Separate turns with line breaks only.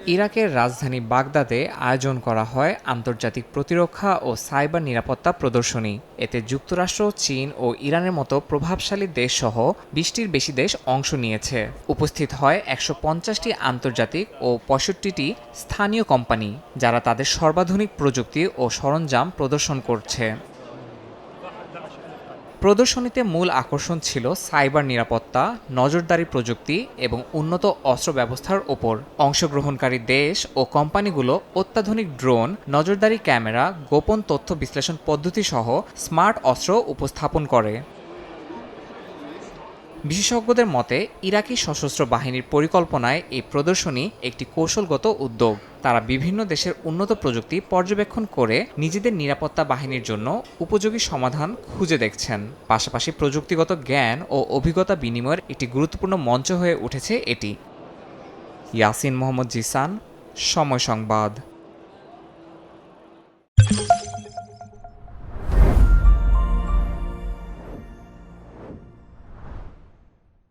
ইরাকের রাজধানী বাগদাদে আয়োজন করা হয় আন্তর্জাতিক প্রতিরক্ষা ও সাইবার নিরাপত্তা প্রদর্শনী। এতে যুক্তরাষ্ট্র, চীন ও ইরানের মতো প্রভাবশালী দেশসহ ২০টির বেশি দেশ অংশ নিয়েছে। উপস্থিত হয় ১৫০টি আন্তর্জাতিক ও ৬৫টি স্থানীয় কোম্পানি, যারা তাদের সর্বাধুনিক প্রযুক্তি ও সরঞ্জাম প্রদর্শন করছে। প্রদর্শনীতে মূল আকর্ষণ ছিল সাইবার নিরাপত্তা, নজরদারি প্রযুক্তি এবং উন্নত অস্ত্র ব্যবস্থার ওপর। অংশগ্রহণকারী দেশ ও কোম্পানিগুলো অত্যাধুনিক ড্রোন, নজরদারি ক্যামেরা, গোপন তথ্য বিশ্লেষণ পদ্ধতি সহ স্মার্ট অস্ত্র উপস্থাপন করে। বিশেষজ্ঞদের মতে, ইরাকি সশস্ত্র বাহিনীর পরিকল্পনায় এই প্রদর্শনী একটি কৌশলগত উদ্যোগ। তারা বিভিন্ন দেশের উন্নত প্রযুক্তি পর্যবেক্ষণ করে নিজেদের নিরাপত্তা বাহিনীর জন্য উপযোগী সমাধান খুঁজে দেখছেন। পাশাপাশি প্রযুক্তিগত জ্ঞান ও অভিজ্ঞতা বিনিময়ের একটি গুরুত্বপূর্ণ মঞ্চ হয়ে উঠেছে এটি। ইয়াসিন মোহাম্মদ জিসান, সময় সংবাদ।